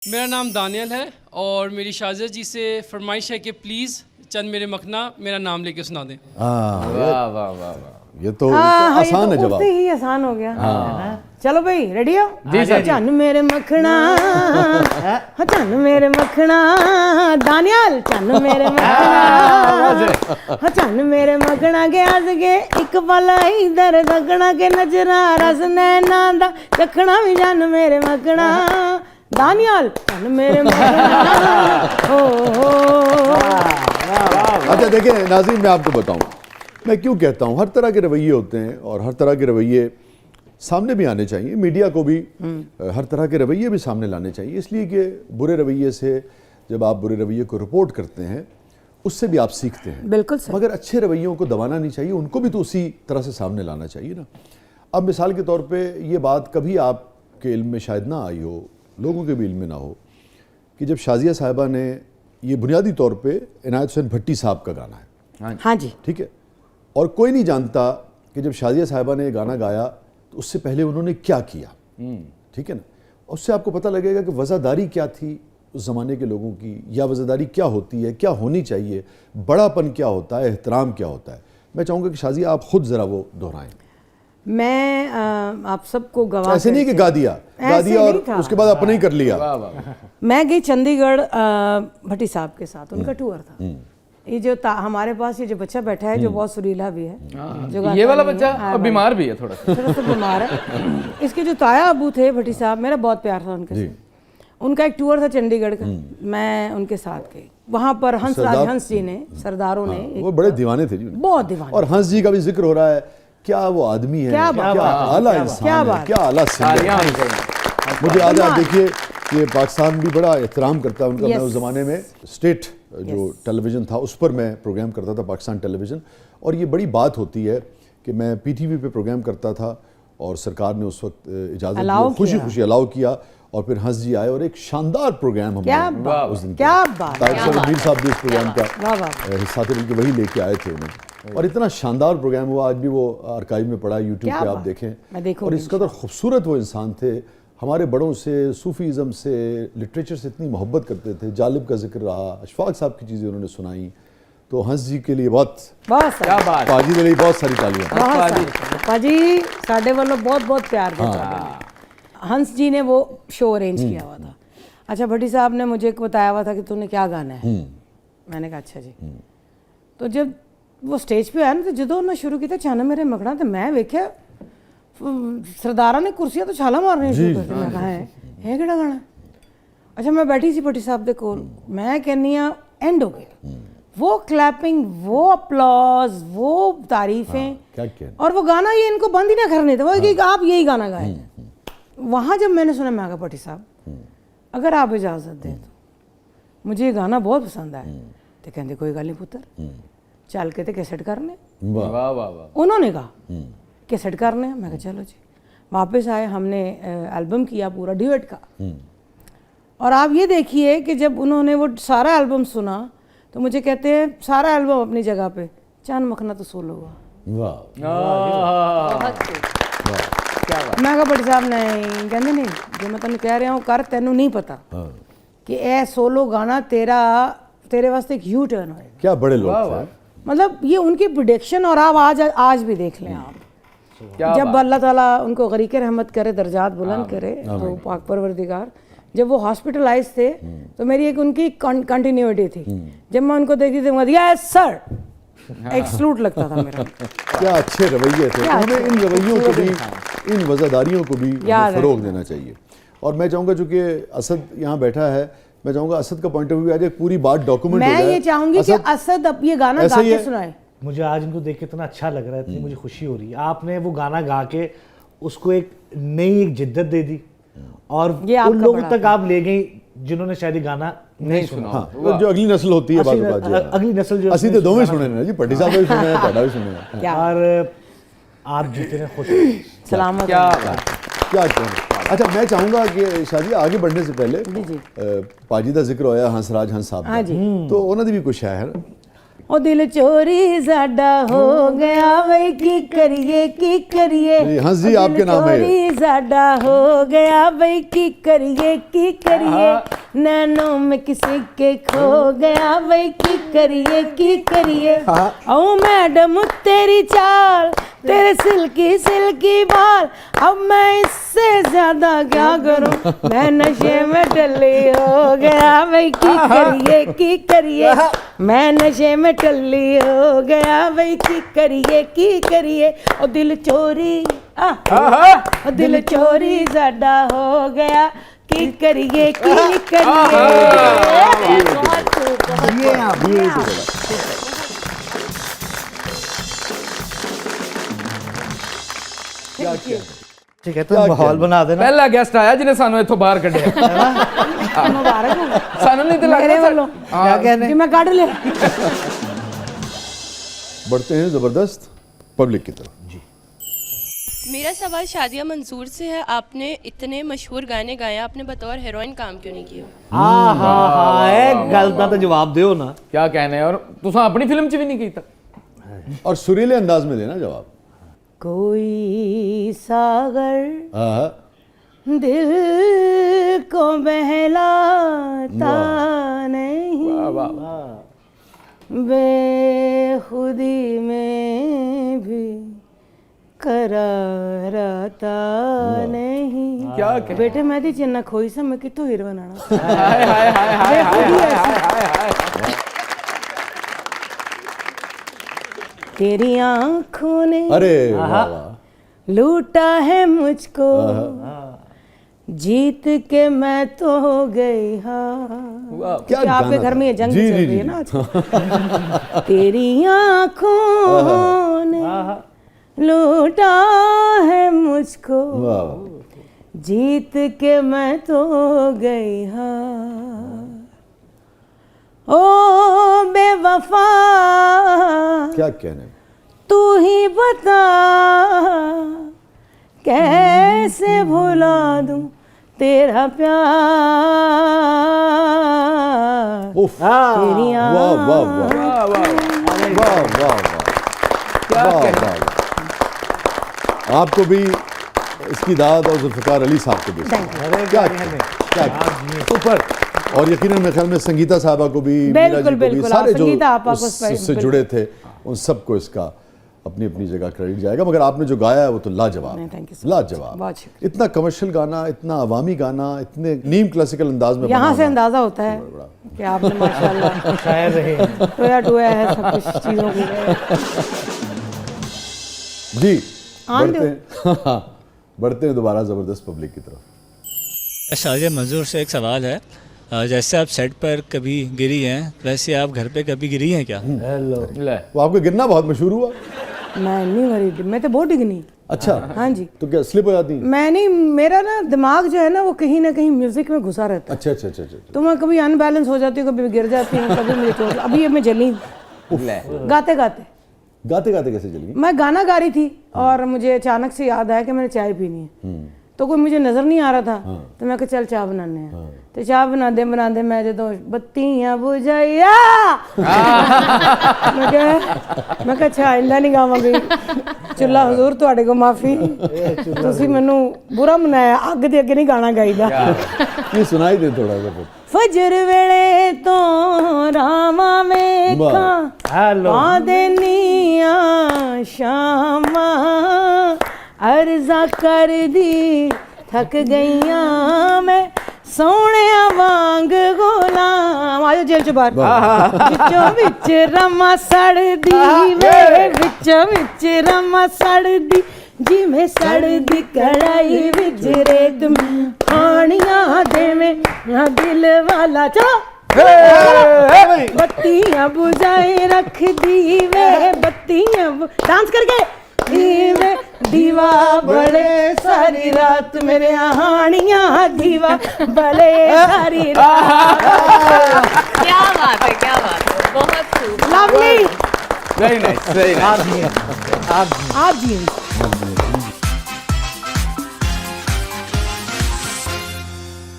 मेरा नाम दानियल है और मेरी शाज़ा जी से फरमाइश है कि प्लीज़ चंद मेरे मखना मेरा नाम लेके सुना दें। वाह वाह वाह वाह, ये तो आसान है जवाब। उससे ही आसान हो गया। चलो भाई रेडी हो? जी सर। चन मेरे मखना, चन मेरे मखना, दानियाल चन मेरे मखना, चन मेरे मखना के अज के एक पल इधर दगना के नजरा रस नैना दा चखना भी जन मेरे मखना, दानियाल चन मेरे मखना। अच्छा देखिए नाज़रीन, मैं आपको बताऊं मैं क्यों कहता हूं हर तरह के रवैये होते हैं और हर तरह के रवैये सामने भी आने चाहिए। मीडिया को भी हर तरह के रवैये भी सामने लाने चाहिए, इसलिए कि बुरे रवैये से जब आप बुरे रवैये को रिपोर्ट करते हैं उससे भी आप सीखते हैं। बिल्कुल सर। मगर अच्छे रवैयों को दबाना नहीं चाहिए, उनको भी तो उसी तरह से सामने लाना चाहिए ना। अब मिसाल के तौर पे ये बात कभी आपके इल्म में शायद ना आई हो, लोगों के भी इल्म में ना हो, कि जब शाजिया साहिबा ने, ये बुनियादी तौर पे इनायत हुसैन भट्टी साहब का गाना है, हाँ जी, ठीक है, और कोई नहीं जानता कि जब शाजिया साहिबा ने ये गाना गाया तो उससे पहले उन्होंने क्या किया, ठीक है ना। उससे आपको पता लगेगा कि वज़ादारी क्या थी उस ज़माने के लोगों की, या वज़ादारी क्या होती है, क्या होनी चाहिए, बड़ापन क्या होता है, एहतराम क्या होता है। मैं चाहूँगा कि शाजिया आप खुद ज़रा वो दोहराएं। मैं आप सबको गवाह ऐसे नहीं कि गा दिया और उसके बाद अपने ही कर लिया। मैं गई चंडीगढ़ भट्टी साहब के साथ, उनका टूर था। ये जो हमारे पास ये जो बच्चा बैठा है जो बहुत सुरीला भी है, जो ये वाला बच्चा और बीमार भी है, थोड़ा सा बीमार है। इसके जो ताया अबू थे भट्टी साहब, मेरा बहुत प्यार था उनके साथ। उनका एक टूर था चंडीगढ़ का, मैं उनके साथ गई। वहाँ पर हंस जी ने, सरदारों ने, वो बड़े दीवाने थे जी, बहुत दीवाने। और हंस जी का भी जिक्र हो रहा है। क्या वो आदमी है, क्या आला इंसान है, क्या आला सिंगर है। मुझे याद है, देखिए ये पाकिस्तान भी बड़ा एहतराम करता है उनका। मैं उस ज़माने में स्टेट जो टेलीविज़न था उस पर मैं प्रोग्राम करता था, पाकिस्तान टेलीविज़न, और ये बड़ी बात होती है कि मैं पीटीवी पे प्रोग्राम करता था और सरकार ने उस वक्त इजाज़त दी, खुशी खुशी अलाउ किया, और फिर हंस जी आए और एक शानदार प्रोग्राम हमने उस दिन किया। मीर साहब भी इस प्रोग्राम का हिस्सा थे, बल्कि वही लेके आए थे उन्हें, और इतना शानदार प्रोग्राम हुआ। आज भी वो आर्काइव में पड़ा, यूट्यूब पे आप देखें। और इस कदर खूबसूरत वो इंसान थे, हमारे बड़ों से, सूफीज़म से, लिटरेचर से इतनी मोहब्बत करते थे। जालिब का जिक्र रहा, अशफाक साहब की चीज़ें उन्होंने सुनाई। तो हंस जी के लिए बहुत क्या बात, पाजी के लिए बहुत सारी तालियां। पाजी साढ़े वालों बहुत बहुत प्यार देता। हंस जी ने वो शो अरेंज किया हुआ था। अच्छा, भट्टी साहब ने मुझे बताया हुआ था कि तूने क्या गाना है। मैंने कहा अच्छा जी। तो जब वो स्टेज पे आया ना, तो जो उन्होंने शुरू किया चन मेरे मखना, तो मैं वेख्या सरदारा ने कुर्सियां तो छाला मारने शुरू कर दी। मैं कहा है केड़ा गाना। अच्छा, मैं बैठी सी भट्टी साहब दे कोल, मैं कहनी एंड हो गया। वो क्लैपिंग, वो अपलॉज, वो तारीफें, और वो गाना ये इनको बंद ही ना करने थे। वो कि आप यही गाना गाए। वहाँ जब मैंने सुना, मैं कहा भट्टी साहब अगर आप इजाज़त दें तो मुझे ये गाना बहुत पसंद आया। तो कहते कोई गल नहीं पुत्र, चल के तो कैसेट करने। उन्होंने कहा कैसेट करने। मैं कहा चलो जी। वापस आए, हमने एल्बम किया पूरा ड्यूएट का। और आप ये देखिए कि जब उन्होंने वो सारा एल्बम सुना तो मुझे कहते हैं सारा एल्बम अपनी जगह पे, चन मखना तो सोलो हुआ। मैं कहा भट्टी साहब नहीं, कहते नहीं, जो मैं तेन कह रहा हूँ कर, तेनू नहीं पता कि ए सोलो गाना तेरे वास्ते एक यू टर्न होएगा। क्या बड़े लोग थे, मतलब ये उनकी प्रेडिक्शन। और आप आज भी देख लें आप, जब अल्लाह ताला उनको गरीक़ रहमत करे, दर्जात बुलंद करे, तो पाक परवरदिगार, जब वो हॉस्पिटलाइज थे तो मेरी एक उनकी कंटिन्यूटी थी। जब मैं उनको देखती थी, यस सर, एक्सक्लूड लगता था मेरा। क्या अच्छे रवैये थे। हमें इन रवैयों को भी, इन वज़ादारियों को भी फ़रोग़ देना चाहिए। और मैं चाहूँगा, चूँकि असद यहाँ बैठा है, मैं चाहूँगा असद का पॉइंट ऑफ व्यू आज पूरी बात डॉक्यूमेंट हो जाए। मैं ये चाहूँगी कि असद अब ये गाना गा के सुनाए। मुझे आज इनको देख के इतना अच्छा लग रहा है, इतनी मुझे खुशी हो रही है। आपने वो गाना गा के उसको एक नई एक जिद्दत दे दी, और उन लोगों तक आप ले गई जिन्होंने शायद ये गाना नहीं सुना। हाँ, जो अगली नस्ल होती है, अगली नस्ल जो असली तो दोनों सुने ना जी, भट्टी साहब भी सुने हैं, टाटा भी सुने हैं। और आप जीते हैं खुश सलामत। क्या अच्छा, मैं चाहूँगा कि शादी आगे बढ़ने से पहले पाजी का जिक्र होया हंसराज हंस साहब, तो उन्होंने भी कुछ है ओ दिल चोरी साडा हो गया वे की करिए की करिए हंस जी, ओ आपके दिल नाम है ये। चोरी साडा हो गया वे की करिए नैनों में किसी के खो गया वे की करिए ओ मैडम तेरी चाल तेरे सिल्की सिल्की बाल अब मैं इससे ज्यादा क्या करूं मैं नशे में टल्ली हो गया भाई की करिए मैं नशे में टल्ली हो गया भाई की करिए ओ दिल चोरी ओ दिल चोरी साडा हो गया की करिए बहुत खूब, ये क्या क्या ठीक है, तो माहौल बना देना। ਪਹਿਲਾ ਗੈਸਟ ਆਇਆ ਜਿਹਨੇ ਸਾਨੂੰ ਇੱਥੋਂ ਬਾਹਰ ਕੱਢਿਆ मुबारक हो ਸਾਨੂੰ ਨਹੀਂ ਤੇ मेरे ਲੱਗਦਾ वालों क्या कहने कि मैं काट ले बढ़ते हैं जबरदस्त पब्लिक की तरफ। मेरा सवाल शादिया मंसूर से है। आपने इतने मशहूर गाने गाए, आपने बतौर हीरोइन काम क्यों नहीं किया? गल का तो जवाब दो ना। क्या कहने और तुसा अपनी फिल्म च भी नहीं कीता और सुरीले अंदाज में देना जवाब। कोई सागर हाँ दिल को बहलाता नहीं वाह वाह बेखुदी में भी करार आता नहीं क्या कह बेटे मैं दी चिन्ना खोई सा मैं कितों हीरो बनाना हाय हाय हाय हाय हाय हाय तेरी आंखों ने अरे वाह वाह लूटा है मुझको जीत के मैं तो हो गई हाँ क्या आपके गाना घर में ये था। जंग जी, चल जी, रही है जी। ना आजकल। तेरी आंखों ने लूटा है मुझको वाह वाह। जीत के मैं तो हो गई हाँ ओ बेवफा क्या कहने तू ही बता कैसे भुला दूं तेरा प्यार उफ तेरी वाह वाह वाह वाह वाह वाह वाह क्या वाह कहने वाह आपको भी इसकी दाद और जुल्फ़िकार अली साहब को भी क्या क्या सुपर। और यकीनन मेरे ख्याल में संगीता साहबा को भी मीरा जी को भी बिल्कुल, सारे जो संगीता आपा को उससे जुड़े थे उन सबको इसका अपनी अपनी जगह क्रेडिट जाएगा। मगर आपने जो गाया है वो तो लाजवाब नहीं, thank you so much। लाजवाब। बहुत शुक्रिया। इतना कमर्शियल गाना, इतना अवामी गाना, इतने नीम क्लासिकल अंदाज में यहाँ से बनाना। अंदाजा होता है कि आपने माशाल्लाह शायर रहे टोया टोया है सब कुछ चीज़ों की जी आन बढ़ते हैं बढ़ते हैं दोबारा जबरदस्त पब्लिक की तरफ। शादिया मंजूर से एक सवाल है जैसे आप सेट पर कभी गिरी हैं वैसे आप घर पे कभी गिरी हैं क्या? हेलो ले वो आपका गिरना बहुत मशहूर हुआ। मैं नहीं मरी मैं तो बहुत डिगनी अच्छा हाँ जी तो क्या स्लिप हो जाती है? मैं नहीं मेरा ना दिमाग जो है ना वो कहीं ना कहीं म्यूजिक में घुसा रहता है अच्छा अच्छा अच्छा अच्छा तो मैं कभी अनबैलेंस हो जाती हूँ कभी गिर जाती हूँ कभी मुझे चोट अभी मैं जली ले गाते गाते गाते गाते कैसे चली? मैं गाना गा रही थी और मुझे अचानक से याद आया कि मैंने चाय पीनी है तो कोई मुझे नजर नहीं आ रहा था तो मैं कहा चल चाय बनाने हैं तो चाय बना दे मैं जो बत्तियां बुझाइया मैं कहा अच्छा आइंदा नहीं गावांगी चुल्ला हजूर ਤੁਹਾਡੇ को माफी ਤੁਸੀਂ ਮੈਨੂੰ बुरा मनाया ਅੱਗ ਦੇ ਅੱਗੇ ਨਹੀਂ ਗਾਣਾ ਗਾਈਦਾ ये सुनाई दे थोड़ा सा फिर। फजर वेले तो रामा वेखां हेलो पा देनिया शामा अर्जा कर दी थक गईया मैं सोने वांग गुलाम आजो जेल च बाहर विचों विच रमा सड़दी वे विचों विच रमा सड़दी जिमें सड़दी कढ़ाई विच रेत में पानियां देवे ना दिल वाला चलो बत्तियां बुझाए रख दी वे बत्तियां डांस करके दीवे दीवा बड़े सारी रात मेरे हानियां दीवा बड़े सारी रात क्या बात है, क्या बात है, बहुत खूब। Lovely very nice very nice आप जी